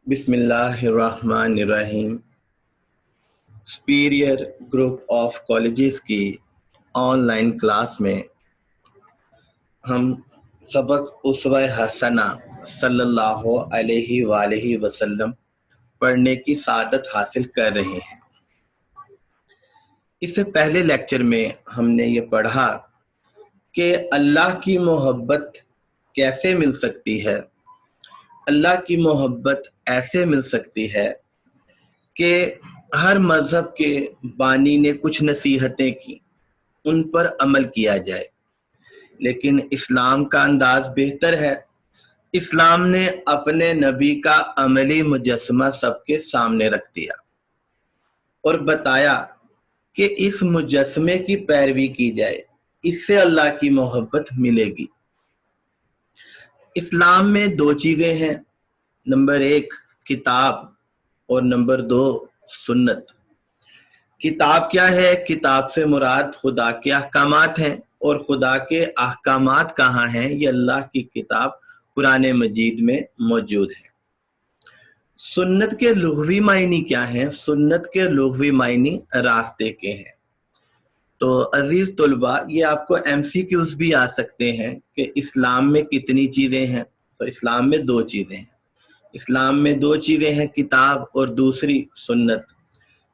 बिस्मिल्लाहिर्रहमानिर्रहीम। Superior group of colleges की online class में हम सबक उसवा हसना सल्लल्लाहु अलैहि वसल्लम पढ़ने की सादत हासिल कर रहे हैं। इससे पहले लेक्चर में हमने ये पढ़ा कि अल्लाह की मोहब्बत कैसे मिल सकती है। अल्लाह की मोहब्बत ऐसे मिल सकती है कि हर मज़हब के बानी ने कुछ नसीहतें की, उन पर अमल किया जाए, लेकिन इस्लाम का अंदाज बेहतर है। इस्लाम ने अपने नबी का अमली मुजस्समा सबके सामने रख दिया और बताया कि इस मुजस्समे की पैरवी की जाए, इससे अल्लाह की मोहब्बत मिलेगी। इस्लाम में दो चीज़ें हैं, नंबर 1 किताब और नंबर 2 सुन्नत। किताब क्या है? किताब से मुराद खुदा के अहकामात हैं, और खुदा के अहकामात कहाँ हैं? ये अल्लाह की किताब कुरान मजीद में मौजूद है। सुन्नत के लुग़वी मायनी क्या हैं? सुन्नत के लुग़वी मायनी रास्ते के हैं। तो अजीज तलबा, ये आपको MCQs भी आ सकते हैं कि इस्लाम में कितनी चीज़ें हैं। तो इस्लाम में 2 चीज़ें हैं। इस्लाम में 2 चीज़ें हैं, किताब और दूसरी सुन्नत।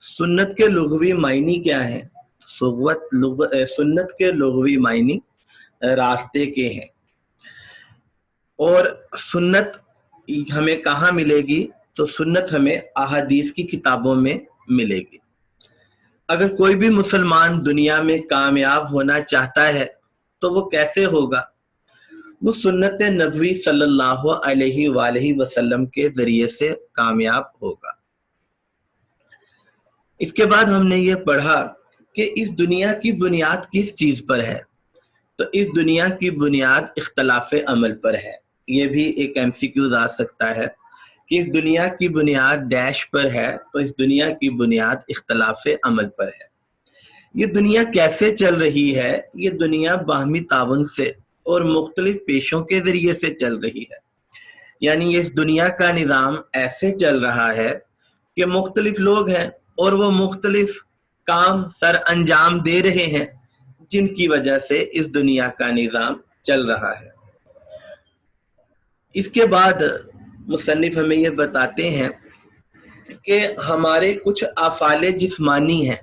सुन्नत के लुग़वी मायनी क्या है? सुन्नत के लुग़वी मायनी रास्ते के हैं। और सुन्नत हमें कहाँ मिलेगी? तो सुन्नत हमें अहादीस की किताबों में मिलेगी। अगर कोई भी मुसलमान दुनिया में कामयाब होना चाहता है तो वो कैसे होगा? वो सुन्नत नबवी सल्लल्लाहु अलैहि वसल्लम के जरिए से कामयाब होगा। इसके बाद हमने ये पढ़ा कि इस दुनिया की बुनियाद किस चीज पर है। तो इस दुनिया की बुनियाद इख्तलाफ अमल पर है। ये भी एक MCQ आ सकता है कि इस दुनिया की बुनियाद डैश पर है, तो इस दुनिया की बुनियाद इख्तलाफ अमल पर है। ये दुनिया कैसे चल रही है? ये दुनिया बाहमी तावन से और मुख्तलिफ पेशों के जरिए से चल रही है। यानी इस दुनिया का निज़ाम ऐसे चल रहा है कि मुख्तलिफ लोग हैं और वो मुख्तलिफ काम सर अंजाम दे रहे हैं, जिनकी वजह से इस दुनिया का निज़ाम चल रहा है। इसके बाद मुसन्निफ हमें ये बताते हैं कि हमारे कुछ अफ़ाले जिस्मानी हैं,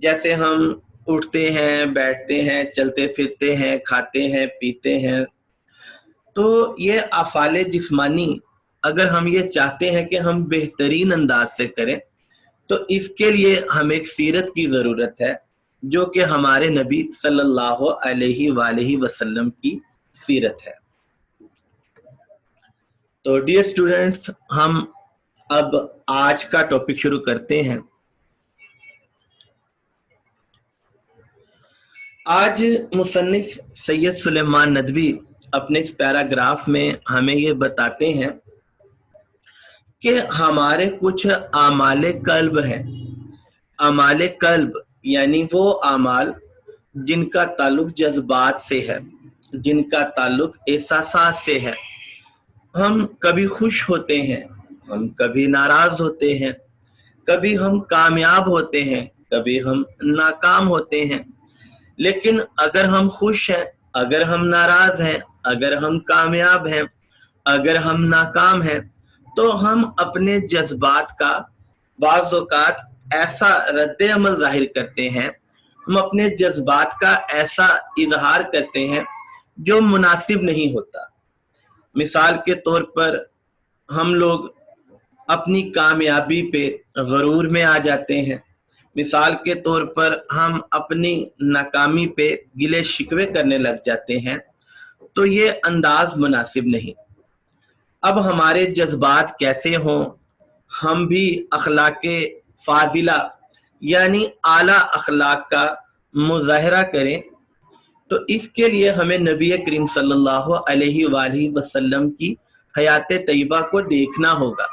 जैसे हम उठते हैं, बैठते हैं, चलते फिरते हैं, खाते हैं, पीते हैं। तो ये अफ़ाले जिस्मानी अगर हम ये चाहते हैं कि हम बेहतरीन अंदाज से करें, तो इसके लिए हमें एक सीरत की ज़रूरत है, जो कि हमारे नबी सल्लल्लाहु अलैहि वसल्लम की सीरत है। तो डियर स्टूडेंट्स, हम अब आज का टॉपिक शुरू करते हैं। आज मुसन्निफ सैयद सुलेमान नदवी अपने इस पैराग्राफ में हमें ये बताते हैं कि हमारे कुछ आमाले कल्ब हैं। आमाले कल्ब यानी वो आमाल जिनका ताल्लुक जज्बात से है, जिनका ताल्लुक एहसासात से है। हम कभी खुश होते हैं, हम कभी नाराज होते हैं, कभी हम कामयाब होते हैं, कभी हम नाकाम होते हैं। लेकिन अगर हम खुश हैं, अगर हम नाराज हैं, अगर हम कामयाब हैं, अगर हम नाकाम हैं, तो हम अपने जज्बात का बाज़ औक़ात ऐसा रद्द अमल जाहिर करते हैं, हम अपने जज्बात का ऐसा इजहार करते हैं जो मुनासिब नहीं होता। मिसाल के तौर पर हम लोग अपनी कामयाबी पे गरूर में आ जाते हैं। मिसाल के तौर पर हम अपनी नाकामी पे गिले शिकवे करने लग जाते हैं। तो ये अंदाज मुनासिब नहीं। अब हमारे जज्बात कैसे हों? हम भी अखलाके फाजिला यानी आला अखलाक का मुजाहरा करें, तो इसके लिए हमें नबी करीम सल्लल्लाहु अलैहि वसल्लम की हयात तैयबा को देखना होगा,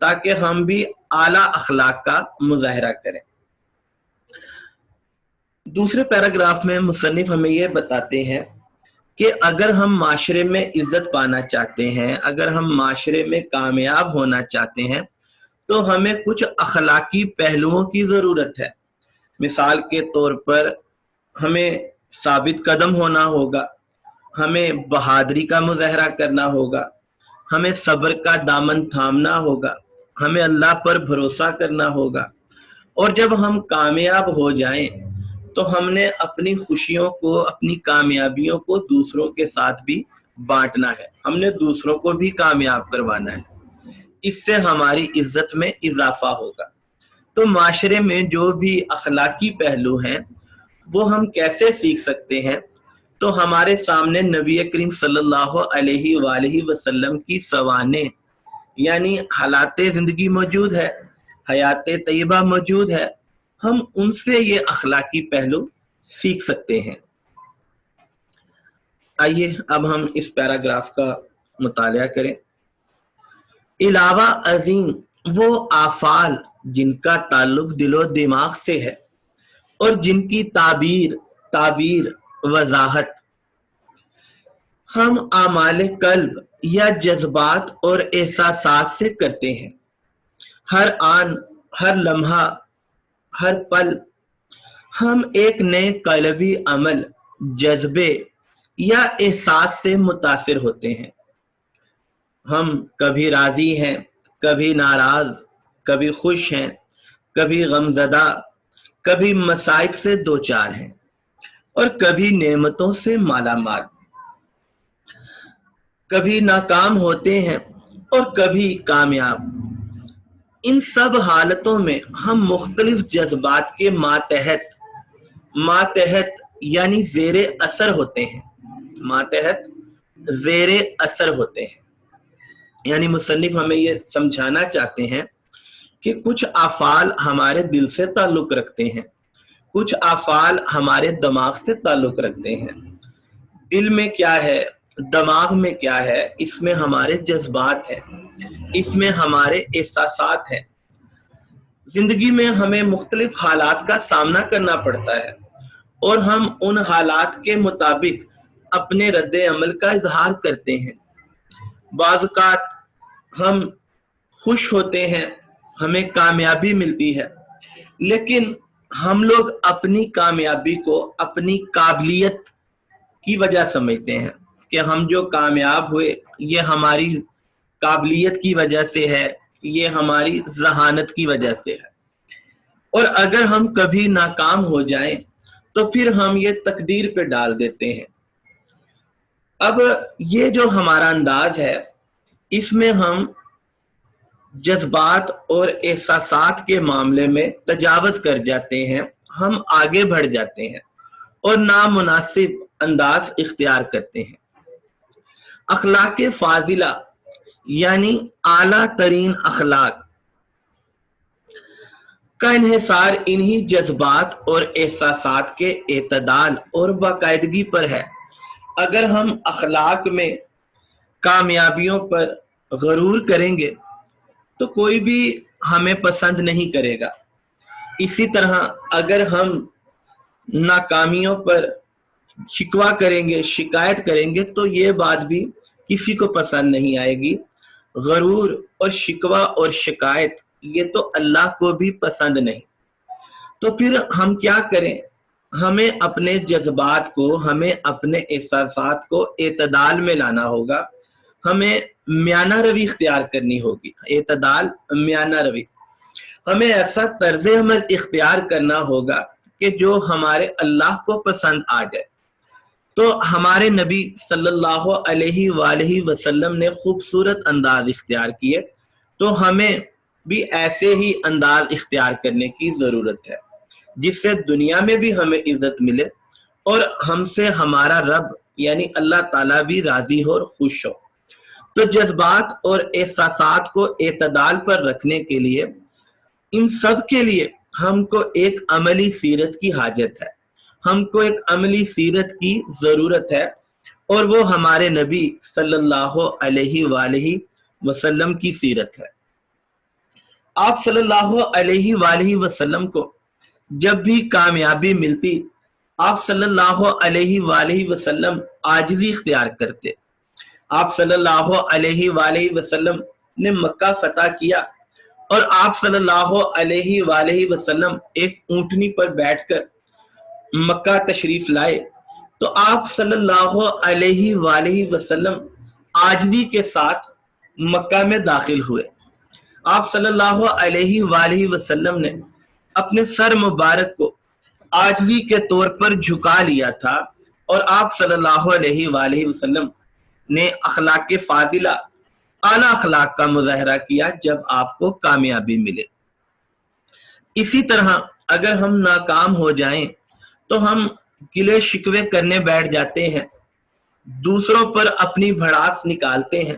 ताकि हम भी आला अखलाक का मुजाहरा करें। दूसरे पैराग्राफ में मुसन्निफ हमें ये बताते हैं کہ اگر ہم معاشرے میں عزت پانا چاہتے ہیں، اگر ہم معاشرے میں کامیاب ہونا چاہتے ہیں، تو ہمیں کچھ اخلاقی پہلوؤں کی ضرورت ہے۔ مثال کے طور پر ہمیں ثابت قدم ہونا ہوگا، ہمیں بہادری کا مظاہرہ کرنا ہوگا، ہمیں صبر کا دامن تھامنا ہوگا، ہمیں اللہ پر بھروسہ کرنا ہوگا، اور جب ہم کامیاب ہو جائیں تو ہم نے اپنی خوشیوں کو، اپنی کامیابیوں کو دوسروں کے ساتھ بھی بانٹنا ہے، ہم نے دوسروں کو بھی کامیاب کروانا ہے، اس سے ہماری عزت میں اضافہ ہوگا۔ تو معاشرے میں جو بھی اخلاقی پہلو ہیں وہ ہم کیسے سیکھ سکتے ہیں؟ تو ہمارے سامنے نبی کریم صلی اللہ علیہ وآلہ وسلم کی سوانح یعنی حالات زندگی موجود ہے، حیات طیبہ موجود ہے، ہم ان سے یہ اخلاقی پہلو سیکھ سکتے ہیں۔ آئیے اب ہم اس پیراگراف کا مطالعہ کریں۔ علاوہ ازیں وہ افعال جن کا تعلق دل و دماغ سے ہے اور جن کی تعبیر وضاحت ہم اعمال قلب یا جذبات اور احساسات سے کرتے ہیں، ہر آن، ہر لمحہ، ہر پل ہم ایک نئے قلبی عمل، جذبے یا احساس سے متاثر ہوتے ہیں۔ ہم کبھی راضی ہیں، کبھی ناراض، کبھی خوش ہیں، کبھی غمزدہ، کبھی مصائب سے دوچار ہیں، اور کبھی نعمتوں سے مالا مال، کبھی ناکام ہوتے ہیں اور کبھی کامیاب۔ ان سب حالتوں میں ہم مختلف جذبات کے ماتحت یعنی زیر اثر ہوتے ہیں، ماتحت زیر اثر ہوتے ہیں۔ یعنی مصنف ہمیں یہ سمجھانا چاہتے ہیں کہ کچھ افعال ہمارے دل سے تعلق رکھتے ہیں، کچھ افعال ہمارے دماغ سے تعلق رکھتے ہیں۔ دل میں کیا ہے، دماغ میں کیا ہے، اس میں ہمارے جذبات ہیں، اس میں ہمارے احساسات ہیں۔ زندگی میں ہمیں مختلف حالات کا سامنا کرنا پڑتا ہے اور ہم ان حالات کے مطابق اپنے رد عمل کا اظہار کرتے ہیں۔ بعض اوقات ہم خوش ہوتے ہیں، ہمیں کامیابی ملتی ہے، لیکن ہم لوگ اپنی کامیابی کو اپنی قابلیت کی وجہ سمجھتے ہیں کہ ہم جو کامیاب ہوئے یہ ہماری قابلیت کی وجہ سے ہے، یہ ہماری ذہانت کی وجہ سے ہے، اور اگر ہم کبھی ناکام ہو جائیں تو پھر ہم یہ تقدیر پہ ڈال دیتے ہیں۔ اب یہ جو ہمارا انداز ہے اس میں ہم جذبات اور احساسات کے معاملے میں تجاوز کر جاتے ہیں، ہم آگے بڑھ جاتے ہیں اور نامناسب انداز اختیار کرتے ہیں۔ اخلاق فاضلہ یعنی اعلیٰ ترین اخلاق کا انحصار انہی جذبات اور احساسات کے اعتدال اور باقاعدگی پر ہے۔ اگر ہم اخلاق میں کامیابیوں پر غرور کریں گے تو کوئی بھی ہمیں پسند نہیں کرے گا۔ اسی طرح اگر ہم ناکامیوں پر شکوہ کریں گے، شکایت کریں گے تو یہ بات بھی کسی کو پسند نہیں آئے گی۔ غرور اور شکوہ اور شکایت یہ تو اللہ کو بھی پسند نہیں۔ تو پھر ہم کیا کریں؟ ہمیں اپنے جذبات کو، ہمیں اپنے احساسات کو اعتدال میں لانا ہوگا، ہمیں میانہ روی اختیار کرنی ہوگی۔ اعتدال، میانہ روی، ہمیں ایسا طرز عمل اختیار کرنا ہوگا کہ جو ہمارے اللہ کو پسند آ جائے۔ تو ہمارے نبی صلی اللہ علیہ وآلہ وسلم نے خوبصورت انداز اختیار کیے، تو ہمیں بھی ایسے ہی انداز اختیار کرنے کی ضرورت ہے جس سے دنیا میں بھی ہمیں عزت ملے اور ہم سے ہمارا رب یعنی اللہ تعالیٰ بھی راضی ہو اور خوش ہو۔ تو جذبات اور احساسات کو اعتدال پر رکھنے کے لیے، ان سب کے لیے ہم کو ایک عملی سیرت کی حاجت ہے، ہم کو ایک عملی سیرت کی ضرورت ہے، اور وہ ہمارے نبی صلی اللہ علیہ وآلہ وسلم کی سیرت ہے۔ آپ صلی اللہ علیہ وآلہ وسلم کو جب بھی کامیابی ملتی آپ صلی اللہ علیہ وآلہ وسلم عاجزی اختیار کرتے. آپ صلی اللہ علیہ وآلہ وسلم نے مکہ فتح کیا اور آپ صلی اللہ علیہ وآلہ وسلم ایک اونٹنی پر بیٹھ کر مکہ تشریف لائے تو آپ صلی اللہ علیہ وآلہ وسلم عاجزی کے ساتھ مکہ میں داخل ہوئے. آپ صلی اللہ علیہ وآلہ وسلم نے اپنے سر مبارک کو عاجزی کے طور پر جھکا لیا تھا اور آپ صلی اللہ علیہ وآلہ وسلم نے اخلاق فاضلہ اعلیٰ اخلاق کا مظاہرہ کیا جب آپ کو کامیابی ملے. اسی طرح اگر ہم ناکام ہو جائیں تو ہم گلے شکوے کرنے بیٹھ جاتے ہیں, دوسروں پر اپنی بھڑاس نکالتے ہیں,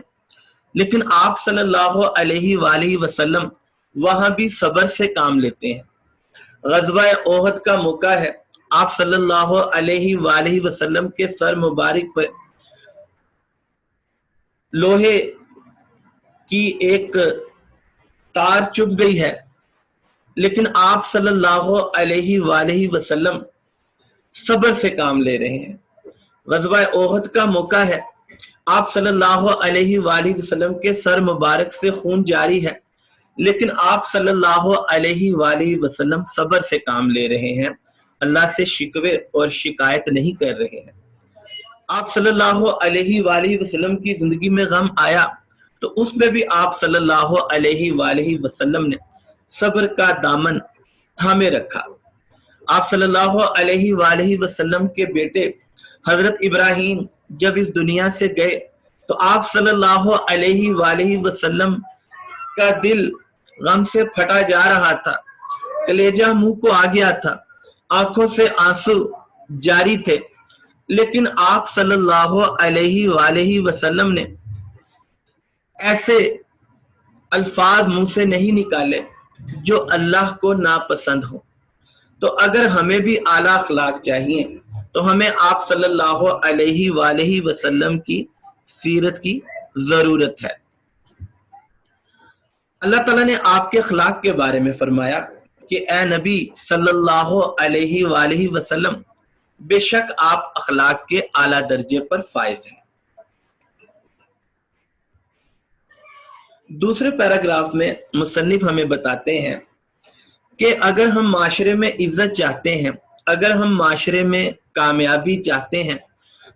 لیکن آپ صلی اللہ علیہ وآلہ وسلم وہاں بھی صبر سے کام لیتے ہیں. غزوہ احد کا موقع ہے, آپ صلی اللہ علیہ وآلہ وسلم کے سر مبارک پر لوہے کی ایک تار چبھ گئی ہے, لیکن آپ صلی اللہ علیہ وآلہ وسلم صبر سے کام لے رہے ہیں. غزوہ احد کا موقع ہے, آپ صلی اللہ علیہ وآلہ وسلم کے سر مبارک سے خون جاری ہے, لیکن آپ صلی اللہ علیہ وآلہ وسلم صبر سے کام لے رہے ہیں, اللہ سے شکوے اور شکایت نہیں کر رہے ہیں. آپ صلی اللہ علیہ وآلہ وسلم کی زندگی میں غم آیا تو اس میں بھی آپ صلی اللہ علیہ وآلہ وسلم نے صبر کا دامن تھامے رکھا. آپ صلی اللہ علیہ وآلہ وسلم کے بیٹے حضرت ابراہیم جب اس دنیا سے گئے تو آپ صلی اللہ علیہ وآلہ وسلم کا دل غم سے پھٹا جا رہا تھا, کلیجہ منہ کو آ گیا تھا, آنکھوں سے آنسو جاری تھے, لیکن آپ صلی اللہ علیہ وآلہ وسلم نے ایسے الفاظ منہ سے نہیں نکالے جو اللہ کو ناپسند ہو. تو اگر ہمیں بھی اعلیٰ اخلاق چاہیے تو ہمیں آپ صلی اللہ علیہ وآلہ وسلم کی سیرت کی ضرورت ہے. اللہ تعالیٰ نے آپ کے اخلاق کے بارے میں فرمایا کہ اے نبی صلی اللہ علیہ وآلہ وسلم, بے شک آپ اخلاق کے اعلیٰ درجے پر فائز ہیں. دوسرے پیراگراف میں مصنف ہمیں بتاتے ہیں کہ اگر ہم معاشرے میں عزت چاہتے ہیں, اگر ہم معاشرے میں کامیابی چاہتے ہیں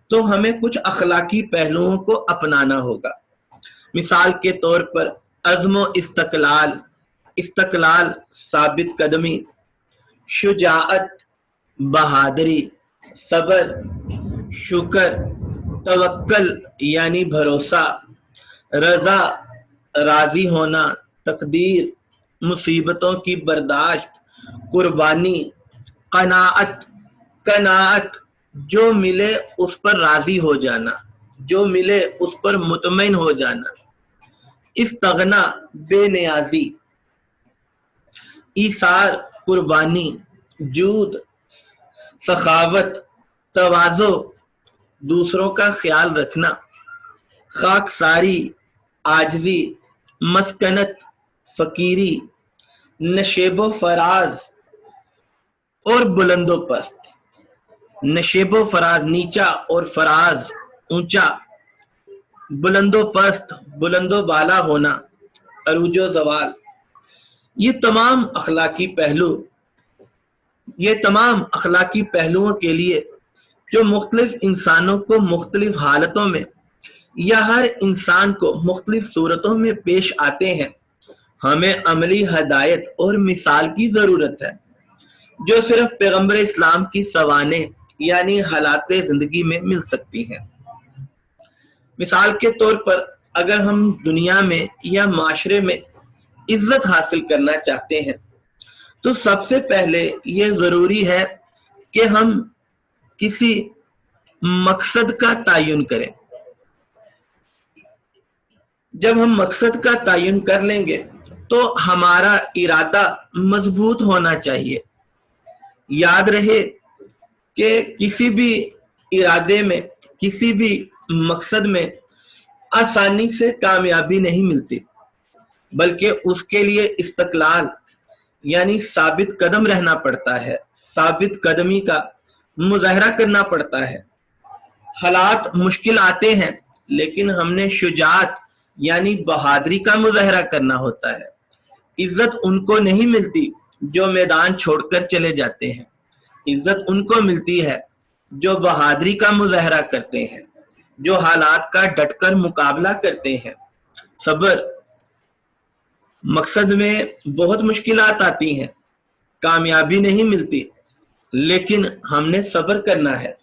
تو ہمیں کچھ اخلاقی پہلوؤں کو اپنانا ہوگا. مثال کے طور پر عزم و استقلال, ثابت قدمی, شجاعت, بہادری, صبر, شکر, توکل یعنی بھروسہ, رضا راضی ہونا, تقدیر, مصیبتوں کی برداشت, قربانی, قناعت جو ملے اس پر راضی ہو جانا, جو ملے اس پر مطمئن ہو جانا, استغنا بے نیازی, ایثار قربانی, جود سخاوت, تواضع دوسروں کا خیال رکھنا, خاکساری عاجزی, مسکنت فقیری, نشیب و فراز اور بلند و پست. نشیب و فراز نیچا اور فراز اونچا, بلند و پست بلند و بالا ہونا, عروج و زوال. یہ تمام اخلاقی پہلوؤں کے لیے جو مختلف انسانوں کو مختلف حالتوں میں یا ہر انسان کو مختلف صورتوں میں پیش آتے ہیں, ہمیں عملی ہدایت اور مثال کی ضرورت ہے جو صرف پیغمبر اسلام کی سوانح یعنی حالات زندگی میں مل سکتی ہیں. مثال کے طور پر اگر ہم دنیا میں یا معاشرے میں عزت حاصل کرنا چاہتے ہیں تو سب سے پہلے یہ ضروری ہے کہ ہم کسی مقصد کا تعین کریں. جب ہم مقصد کا تعین کر لیں گے تو ہمارا ارادہ مضبوط ہونا چاہیے. یاد رہے کہ کسی بھی ارادے میں, کسی بھی مقصد میں آسانی سے کامیابی نہیں ملتی, بلکہ اس کے لیے استقلال یعنی ثابت قدم رہنا پڑتا ہے. ثابت قدمی کا मुजाहरा करना पड़ता है। हालात मुश्किल आते हैं लेकिन हमने शुजात यानी बहादुरी का मुजाहरा करना होता है। इज्जत उनको नहीं मिलती जो मैदान छोड़कर चले जाते हैं, इज्जत उनको मिलती है जो बहादुरी का मुजाहरा करते हैं, जो हालात का डटकर मुकाबला करते हैं। सब्र, मकसद में बहुत मुश्किलात आती हैं, कामयाबी नहीं मिलती, लेकिन हमने सब्र करना है।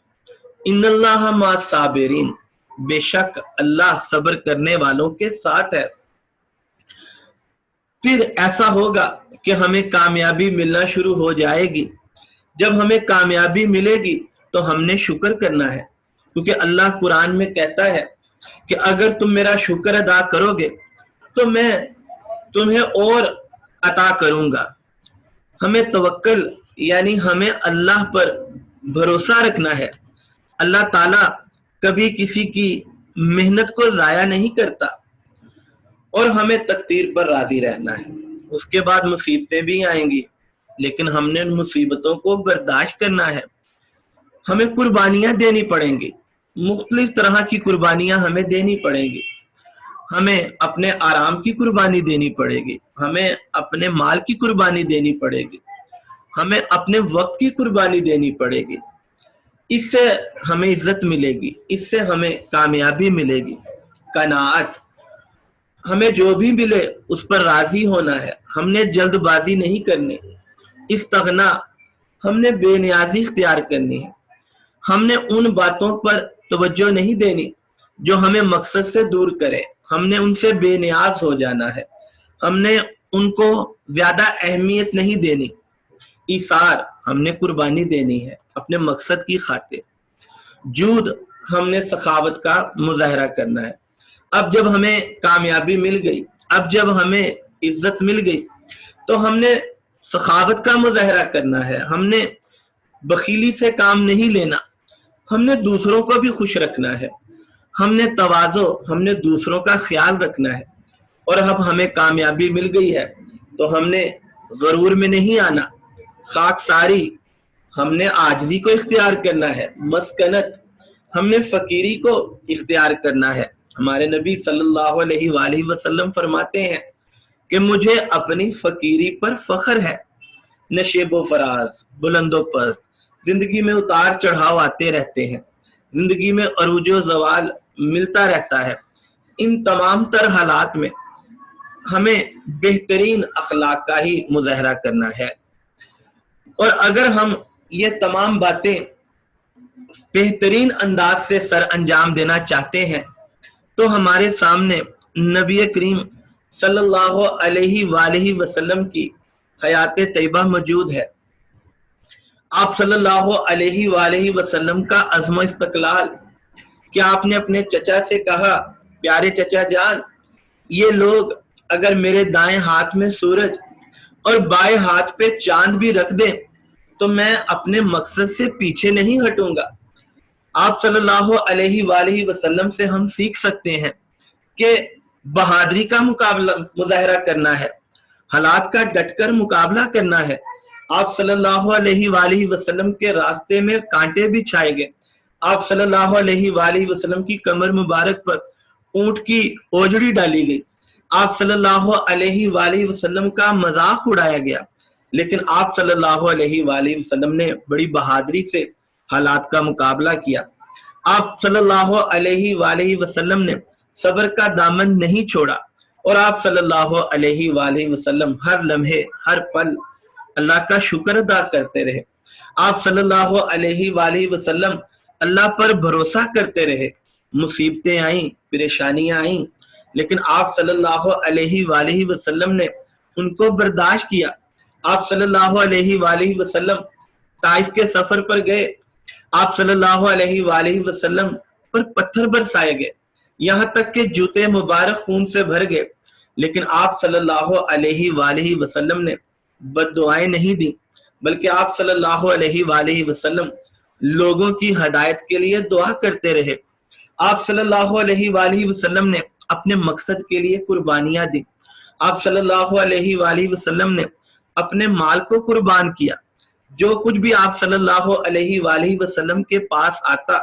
इन्नल्लाह माअस साबिरीन, बेशक अल्लाह सब्र करने वालों के साथ है। फिर ऐसा होगा कि हमें कामयाबी मिलना शुरू हो जाएगी। जब हमें कामयाबी मिलेगी तो हमने शुक्र करना है, क्योंकि अल्लाह कुरान में कहता है कि अगर तुम मेरा शुक्र अदा करोगे तो मैं तुम्हें और अता करूंगा। हमें तवक्कल यानी हमें अल्लाह पर भरोसा रखना है। अल्लाह ताला कभी किसी की मेहनत को जाया नहीं करता और हमें तकदीर पर राजी रहना है। उसके बाद मुसीबतें भी आएंगी, लेकिन हमने उन मुसीबतों को बर्दाश्त करना है। हमें कुर्बानियां देनी पड़ेंगी, मुख्तलिफ तरह की कुर्बानियां हमें देनी पड़ेंगी। हमें अपने आराम की कुर्बानी देनी पड़ेगी, हमें अपने माल की कुर्बानी देनी पड़ेगी, हमें अपने वक्त की कुर्बानी देनी पड़ेगी। इससे हमें इज्जत मिलेगी, इससे हमें कामयाबी मिलेगी। कनाअत, हमें जो भी मिले उस पर राजी होना है, हमने जल्दबाजी नहीं करनी। इस्तगना, हमने बेनियाजी इख्तियार करनी है। हमने उन बातों पर तवज्जो नहीं देनी जो हमें मकसद से दूर करे, हमने उनसे बेनियाज हो जाना है, हमने उनको ज्यादा अहमियत नहीं देनी। ईसार, हमने कुर्बानी देनी है अपने मकसद की खातिर। जूद, हमने सखावत का मुजाहरा करना है। अब जब हमें कामयाबी मिल गई, अब जब हमें इज्जत मिल गई, तो हमने सखावत का मुजाहरा करना है। हमने बखीली से काम नहीं लेना, हमने दूसरों को भी खुश रखना है। हमने तवाज़ो, हमने दूसरों का ख्याल रखना है। और अब हमें कामयाबी मिल गई है तो हमने गरूर में नहीं आना। खाकसारी, हमने आजिज़ी को इख्तियार करना है। मस्कनत, हमने फकीरी को इख्तियार करना है। हमारे नबी सल्लल्लाहु अलैहि वसल्लम फरमाते हैं कि मुझे अपनी फकीरी पर फख्र है। नशेबो फराज, बुलंदो पस्त, जिंदगी में उतार चढ़ाव आते रहते हैं, जिंदगी में अरूजो जवाल मिलता रहता है। इन तमाम तर हालात में हमें बेहतरीन अखलाक का ही मुजाहरा करना है। और अगर हम ये तमाम बातें बेहतरीन अंदाज से सर अंजाम देना चाहते हैं तो हमारे सामने नबी करीम सल्लल्लाहु अलैहि वसल्लम की हयात तैयबा मौजूद है। आप सल्लल्लाहु अलैहि वसल्लम का अज़्म इस्तक़लाल कि आपने अपने चचा से कहा, प्यारे चचा जान, ये लोग अगर मेरे दाएं हाथ में सूरज और बाएं हाथ पे चांद भी रख दें तो मैं अपने मकसद से पीछे नहीं हटूंगा। आप सल्लल्लाहु अलैहि वसल्लम से हम सीख सकते हैं कि बहादुरी का मुजाहरा करना है, हालात का डटकर मुकाबला करना है। आप सल्लल्लाहु अलैहि वसल्लम के रास्ते में कांटे भी छाए गए। आप सल्लल्लाहु अलैहि वसल्लम की कमर मुबारक पर ऊंट की ओजड़ी डाली गई। आप सल्लल्लाहु अलैहि वसल्लम का मजाक उड़ाया गया, लेकिन आप सल्लल्लाहु अलैहि वसल्लम ने बड़ी बहादुरी से हालात का मुकाबला किया। आप सल्लल्लाहु अलैहि वसल्लम ने सब्र का दामन नहीं छोड़ा और आप सल्लल्लाहु अलैहि वसल्लम हर लम्हे हर पल अल्लाह का शुक्र अदा करते रहे। आप सल्लल्लाहु अलैहि वसल्लम अल्लाह पर भरोसा करते रहे। मुसीबतें आई, परेशानियां आई, लेकिन आप सल्लल्लाहु अलैहि वसल्लम ने उनको बर्दाश्त किया। आप सल्लल्लाहु अलैहि वसल्लम ताइफ के सफर पर गए। आप सल्लल्लाहु अलैहि वसल्लम पर पत्थर बरसाए गए, यहाँ तक कि जूते मुबारक खून से भर गए, लेकिन आप सल्लल्लाहु अलैहि वसल्लम ने बद्दुआएं नहीं दी, बल्कि आप सल्लल्लाहु अलैहि वसल्लम लोगों की हदायत के लिए दुआ करते रहे। आप सल्लल्लाहु अलैहि वसल्लम ने अपने मकसद के लिए कुर्बानियां दी। आप सल्लल्लाहु अलैहि वसल्लम ने अपने माल को कुर्बान किया। जो कुछ भी आप सल्लल्लाहु अलैहि वालैहि वसल्लम के पास आता,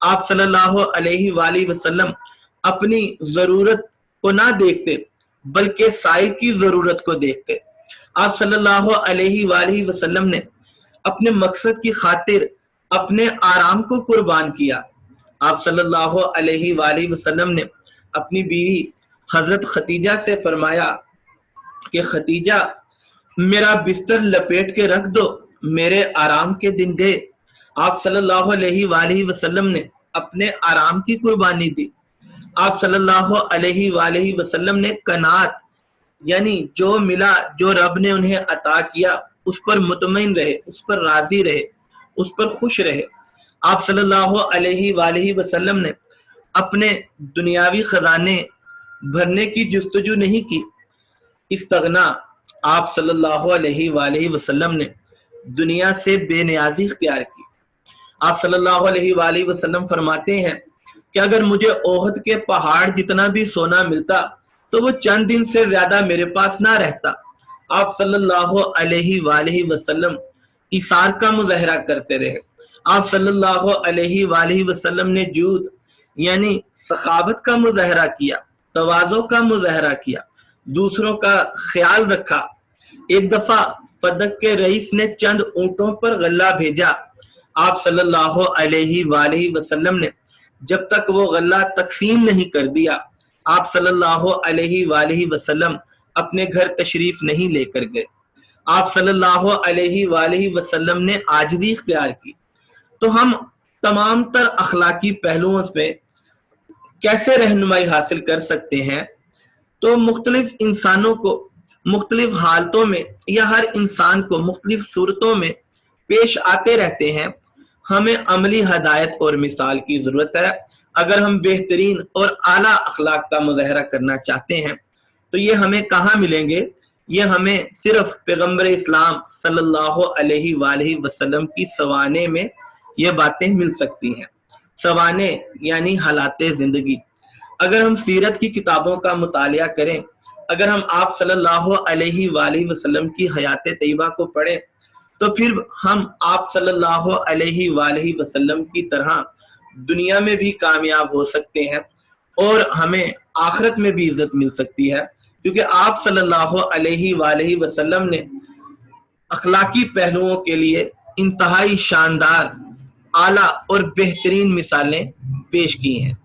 आप सल्लल्लाहु अलैहि वालैहि वसल्लम अपनी जरूरत को ना देखते बल्कि साइल की जरूरत को देखते। आप सल्लल्लाहु अलैहि वालैहि वसल्लम ने अपने मकसद की खातिर अपने आराम को कुर्बान किया। आप सल्लल्लाहु अलैहि वालैहि वसल्लम ने अपनी बीवी हजरत खतीजा से फरमाया कि खतीजा, मेरा बिस्तर लपेट के रख दो, मेरे आराम के दिन गए। आप सल्लल्लाहु अलैहि वालैहि वसल्लम ने अपने आराम की कुर्बानी दी। आप सल्लल्लाहु अलैहि वालैहि वसल्लम ने कनात यानी जो मिला, जो रब ने उन्हें अता किया, उस पर मुतमईन रहे, उस पर राजी रहे, उस पर खुश रहे। आप सल्लल्लाहु अलैहि वालैहि वसल्लम ने अपने दुनियावी खजाने भरने की जुस्तजू नहीं की, इस्तगना। आप सल्लल्लाहु अलैहि वालैहि वसल्लम ने दुनिया से बेनियाजी इख्तियार की। आप सल्लल्लाहु अलैहि वालैहि वसल्लम फरमाते हैं कि अगर मुझे ओहद के पहाड़ जितना भी सोना मिलता तो वो चंद दिन से ज्यादा मेरे पास ना रहता। आप सल्लल्लाहु अलैहि वालैहि वसल्लम इसार का मुजाहरा करते रहे। आप सल्लल्लाहु अलैहि वालैहि वसल्लम ने जूद यानी सखावत का मुजाहरा किया, तवाज़ो का मुजाहरा किया, दूसरों का ख्याल रखा। एक दफा फदक के रईस ने चंद ऊंटों पर गल्ला भेजा। आप सल्लल्लाहु अलैहि वालैहि वसल्लम ने जब तक वो गल्ला तकसीम नहीं कर दिया, आप सल्लल्लाहु अलैहि वालैहि वसल्लम अपने घर तशरीफ नहीं लेकर गए। आप सल्लल्लाहु अलैहि वालैहि वसल्लम ने आजिज़ी इख्तियार की। तो हम तमाम तर अखलाकी पहलुओं में कैसे रहनुमाई हासिल कर सकते हैं? तो मुख्तलिफ इंसानों को मुख्तलिफ हालतों में या हर इंसान को मुख्तलिफ सूरतों में पेश आते रहते हैं। हमें अमली हदायत और मिसाल की जरूरत है। अगर हम बेहतरीन और आला अखलाक का मुजाहरा करना चाहते हैं तो ये हमें कहाँ मिलेंगे? ये हमें सिर्फ पैगम्बर इस्लाम सल्लल्लाहु अलैहि वालैहि वसल्लम की सवाने में ये बातें मिल सकती हैं। सवाने यानी हालाते जिंदगी। अगर हम सीरत की किताबों का मुतालिया करें, अगर हम आप सल्लल्लाहु अलैहि वालैहि वसल्लम की हयात तैयबा को पढ़ें, तो फिर हम आप सल्लल्लाहु अलैहि वालैहि वसल्लम की तरह दुनिया में भी कामयाब हो सकते हैं और हमें आखिरत में भी इज्जत मिल सकती है, क्योंकि आप सल्लल्लाहु अलैहि वालैहि वसल्लम ने अखलाकी पहलुओं के लिए इंतहाई शानदार, आला और बेहतरीन मिसालें पेश की हैं।